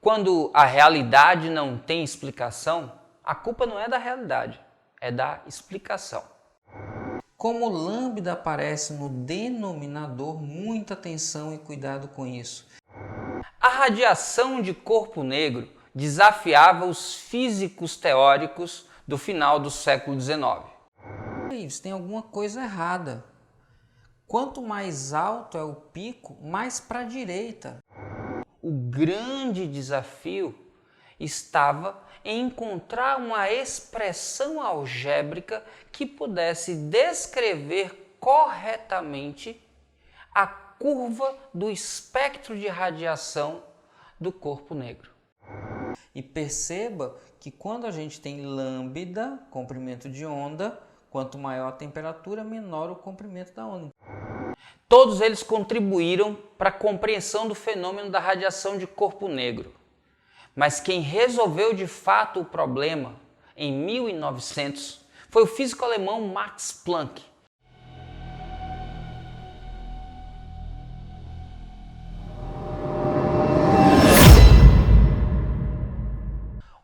Quando a realidade não tem explicação, a culpa não é da realidade, é da explicação. Como lambda aparece no denominador, muita atenção e cuidado com isso. A radiação de corpo negro desafiava os físicos teóricos do final do século XIX. Isso tem alguma coisa errada. Quanto mais alto é o pico, mais para a direita. O grande desafio estava em encontrar uma expressão algébrica que pudesse descrever corretamente a curva do espectro de radiação do corpo negro. E perceba que quando a gente tem lambda, comprimento de onda, quanto maior a temperatura, menor o comprimento da onda. Todos eles contribuíram para a compreensão do fenômeno da radiação de corpo negro. Mas quem resolveu de fato o problema em 1900 foi o físico alemão Max Planck.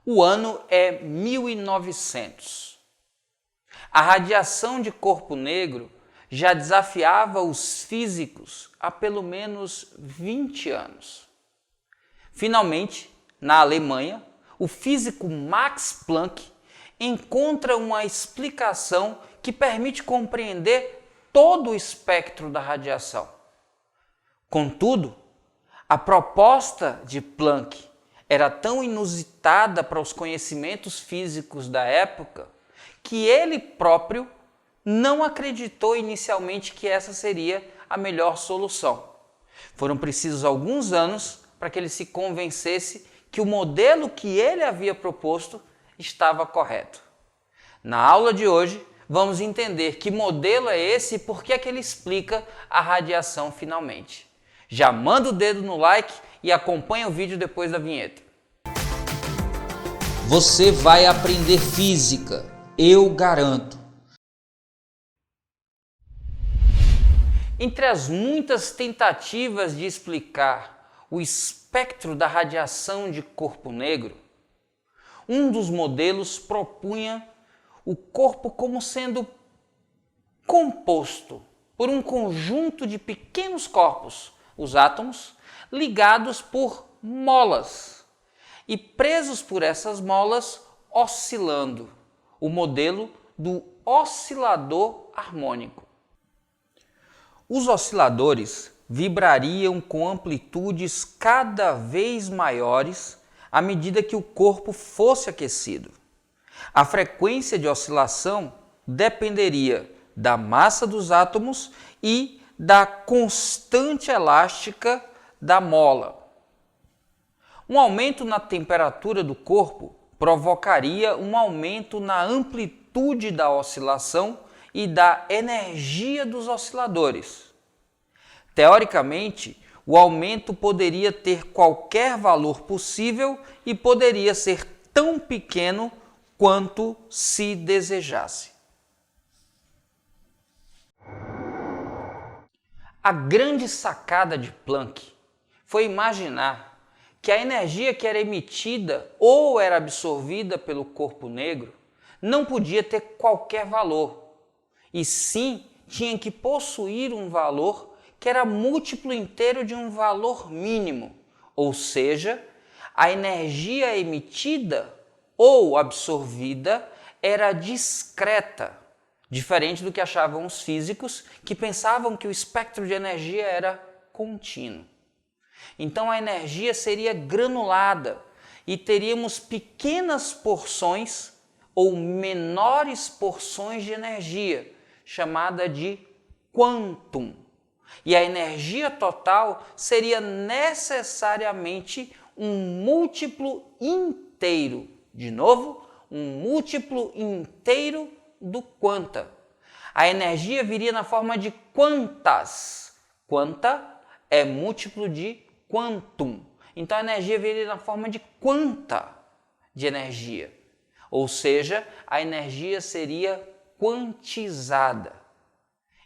O ano é 1900. A radiação de corpo negro já desafiava os físicos há pelo menos 20 anos. Finalmente, na Alemanha, o físico Max Planck encontra uma explicação que permite compreender todo o espectro da radiação. Contudo, a proposta de Planck era tão inusitada para os conhecimentos físicos da época que ele próprio não acreditou inicialmente que essa seria a melhor solução. Foram precisos alguns anos para que ele se convencesse que o modelo que ele havia proposto estava correto. Na aula de hoje, vamos entender que modelo é esse e por que é que ele explica a radiação finalmente. Já manda o dedo no like e acompanha o vídeo depois da vinheta. Você vai aprender física, eu garanto. Entre as muitas tentativas de explicar o espectro da radiação de corpo negro, um dos modelos propunha o corpo como sendo composto por um conjunto de pequenos corpos, os átomos, ligados por molas e presos por essas molas oscilando, o modelo do oscilador harmônico. Os osciladores vibrariam com amplitudes cada vez maiores à medida que o corpo fosse aquecido. A frequência de oscilação dependeria da massa dos átomos e da constante elástica da mola. Um aumento na temperatura do corpo provocaria um aumento na amplitude da oscilação e da energia dos osciladores. Teoricamente, o aumento poderia ter qualquer valor possível e poderia ser tão pequeno quanto se desejasse. A grande sacada de Planck foi imaginar que a energia que era emitida ou era absorvida pelo corpo negro não podia ter qualquer valor, e sim tinha que possuir um valor que era múltiplo inteiro de um valor mínimo, ou seja, a energia emitida ou absorvida era discreta, diferente do que achavam os físicos, que pensavam que o espectro de energia era contínuo. Então a energia seria granulada e teríamos pequenas porções ou menores porções de energia, chamada de quantum. E a energia total seria necessariamente um múltiplo inteiro. De novo, um múltiplo inteiro do quanta. A energia viria na forma de quantas. Quanta é múltiplo de quantum. Então a energia viria na forma de quanta de energia. Ou seja, a energia seria quantizada.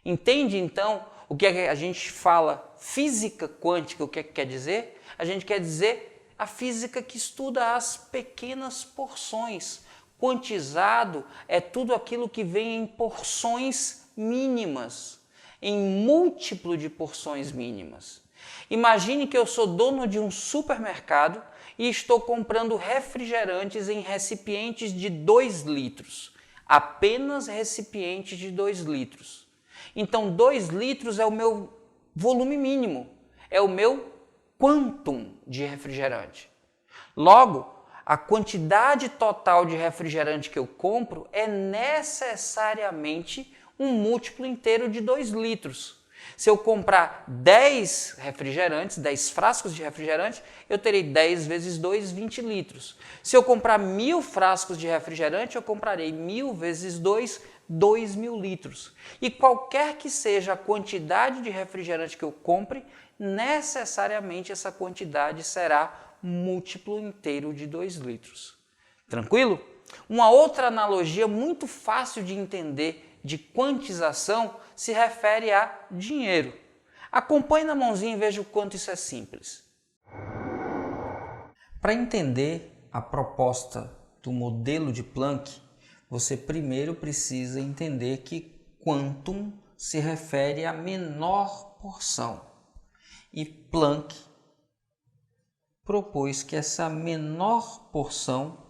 Entende então o que é que a gente fala física quântica, o que é que quer dizer? A gente quer dizer a física que estuda as pequenas porções. Quantizado é tudo aquilo que vem em porções mínimas, em múltiplo de porções mínimas. Imagine que eu sou dono de um supermercado e estou comprando refrigerantes em recipientes de 2 litros. Apenas recipientes de 2 litros. Então, 2 litros é o meu volume mínimo, é o meu quantum de refrigerante. Logo, a quantidade total de refrigerante que eu compro é necessariamente um múltiplo inteiro de 2 litros. Se eu comprar 10 refrigerantes, 10 frascos de refrigerante, eu terei 10 vezes 2, 20 litros. Se eu comprar 1000 frascos de refrigerante, eu comprarei 1000 vezes 2, 2000 litros. E qualquer que seja a quantidade de refrigerante que eu compre, necessariamente essa quantidade será múltiplo inteiro de 2 litros. Tranquilo? Uma outra analogia muito fácil de entender de quantização se refere a dinheiro. Acompanhe na mãozinha e veja o quanto isso é simples. Para entender a proposta do modelo de Planck, você primeiro precisa entender que quantum se refere à menor porção. E Planck propôs que essa menor porção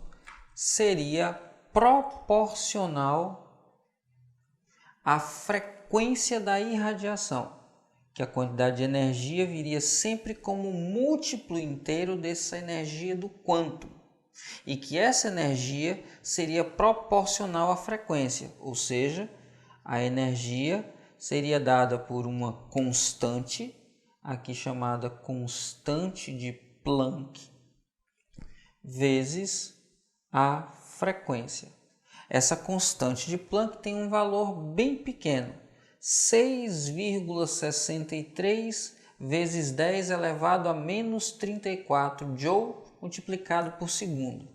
seria proporcional à frequência da irradiação, que a quantidade de energia viria sempre como múltiplo inteiro dessa energia do quantum, e que essa energia seria proporcional à frequência, ou seja, a energia seria dada por uma constante, aqui chamada constante de Planck, vezes a frequência. Essa constante de Planck tem um valor bem pequeno, 6,63 vezes 10 elevado a menos 34 Joule multiplicado por segundo.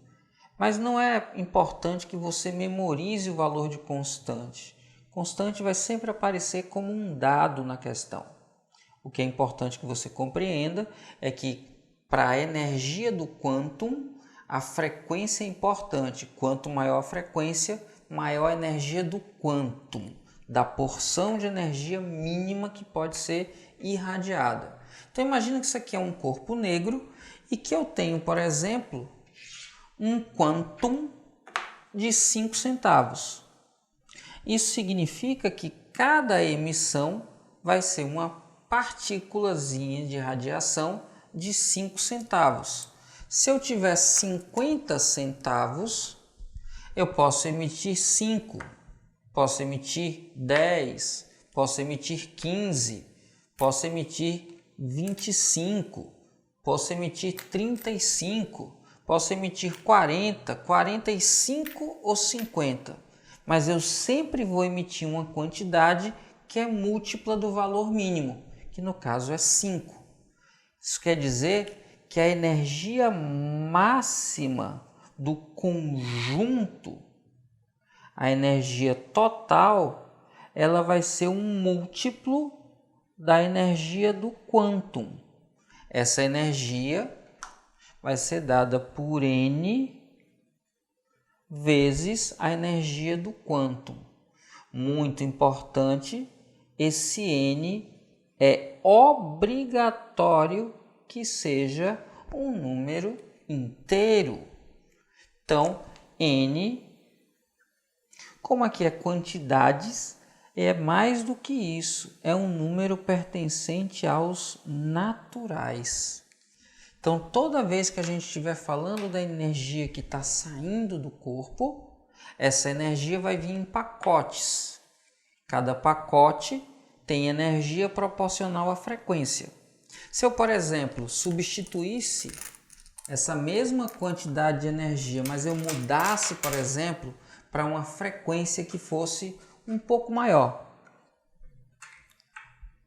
Mas não é importante que você memorize o valor de constante. Constante vai sempre aparecer como um dado na questão. O que é importante que você compreenda é que para a energia do quantum, a frequência é importante. Quanto maior a frequência, maior a energia do quantum, da porção de energia mínima que pode ser irradiada. Então imagina que isso aqui é um corpo negro e que eu tenho, por exemplo, um quantum de 5 centavos. Isso significa que cada emissão vai ser uma partículazinha de radiação de 5 centavos. Se eu tiver 50 centavos, eu posso emitir 5, posso emitir 10, posso emitir 15, posso emitir 25, posso emitir 35, posso emitir 40, 45 ou 50. Mas eu sempre vou emitir uma quantidade que é múltipla do valor mínimo, que no caso é 5. Isso quer dizer que a energia máxima do conjunto, a energia total, ela vai ser um múltiplo da energia do quantum. Essa energia vai ser dada por N vezes a energia do quantum. Muito importante, esse N é obrigatório que seja um número inteiro. Então, N, como aqui é quantidades, é mais do que isso, é um número pertencente aos naturais. Então, toda vez que a gente estiver falando da energia que está saindo do corpo, essa energia vai vir em pacotes. Cada pacote tem energia proporcional à frequência. Se eu, por exemplo, substituísse essa mesma quantidade de energia, mas eu mudasse, por exemplo, para uma frequência que fosse um pouco maior,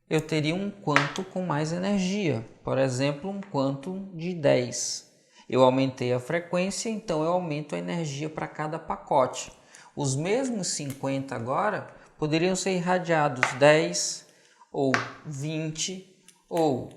eu teria um quantum com mais energia, por exemplo, um quantum de 10. Eu aumentei a frequência, então eu aumento a energia para cada pacote. Os mesmos 50 agora poderiam ser irradiados 10, ou 20, ou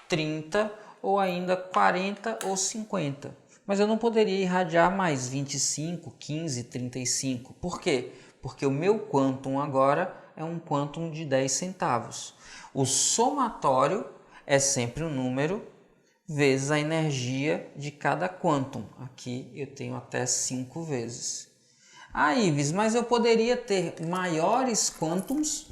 30, ou ainda 40 ou 50. Mas eu não poderia irradiar mais 25, 15, 35. Por quê? Porque o meu quantum agora é um quantum de 10 centavos. O somatório é sempre um número vezes a energia de cada quantum. Aqui eu tenho até 5 vezes. Ah, Ives, mas eu poderia ter maiores quantums?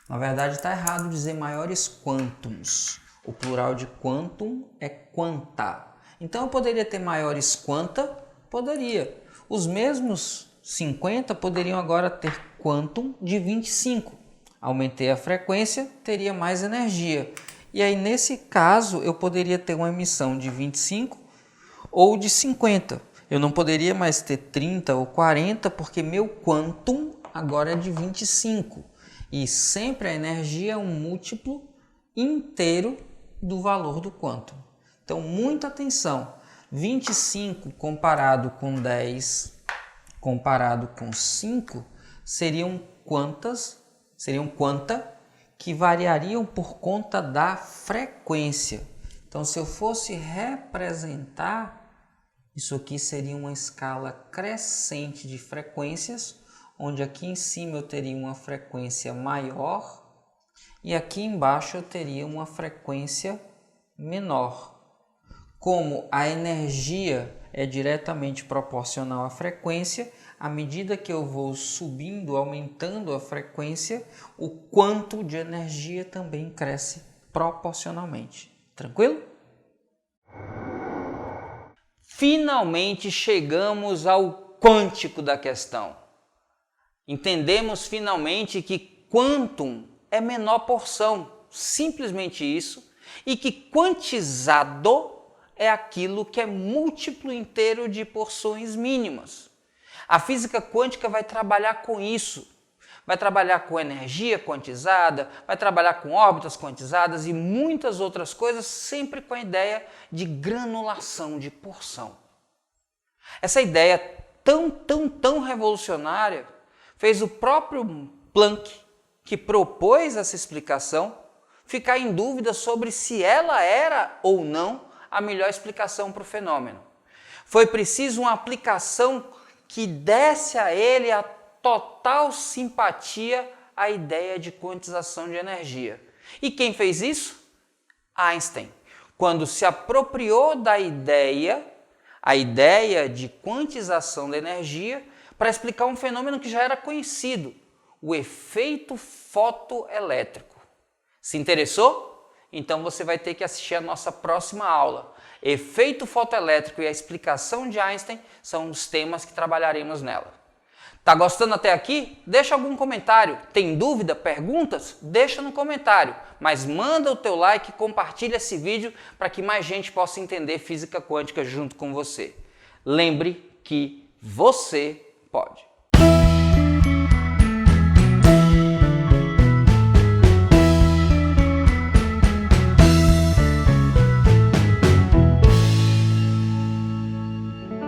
Na verdade está errado dizer maiores quantums. O plural de quantum é quanta. Então eu poderia ter maiores quanta? Poderia. Os mesmos 50 poderiam agora ter quantum de 25. Aumentei a frequência, teria mais energia. E aí nesse caso eu poderia ter uma emissão de 25 ou de 50. Eu não poderia mais ter 30 ou 40 porque meu quantum agora é de 25. E sempre a energia é um múltiplo inteiro do valor do quantum. Então, muita atenção. 25 comparado com 10, comparado com 5, seriam quanta que variariam por conta da frequência. Então, se eu fosse representar, isso aqui seria uma escala crescente de frequências, onde aqui em cima eu teria uma frequência maior e aqui embaixo eu teria uma frequência menor. Como a energia é diretamente proporcional à frequência, à medida que eu vou subindo, aumentando a frequência, o quanto de energia também cresce proporcionalmente. Tranquilo? Finalmente chegamos ao quântico da questão. Entendemos finalmente que quantum é menor porção, simplesmente isso, e que quantizado é aquilo que é múltiplo inteiro de porções mínimas. A física quântica vai trabalhar com isso, vai trabalhar com energia quantizada, vai trabalhar com órbitas quantizadas e muitas outras coisas, sempre com a ideia de granulação de porção. Essa ideia tão revolucionária fez o próprio Planck, que propôs essa explicação, ficar em dúvida sobre se ela era ou não a melhor explicação para o fenômeno. Foi preciso uma aplicação que desse a ele a total simpatia à ideia de quantização de energia. E quem fez isso? Einstein, quando se apropriou da ideia, a ideia de quantização da energia, para explicar um fenômeno que já era conhecido, o efeito fotoelétrico. Se interessou? Então você vai ter que assistir a nossa próxima aula. Efeito fotoelétrico e a explicação de Einstein são os temas que trabalharemos nela. Tá gostando até aqui? Deixa algum comentário. Tem dúvida, perguntas? Deixa no comentário. Mas manda o teu like e compartilha esse vídeo para que mais gente possa entender física quântica junto com você. Lembre que você pode.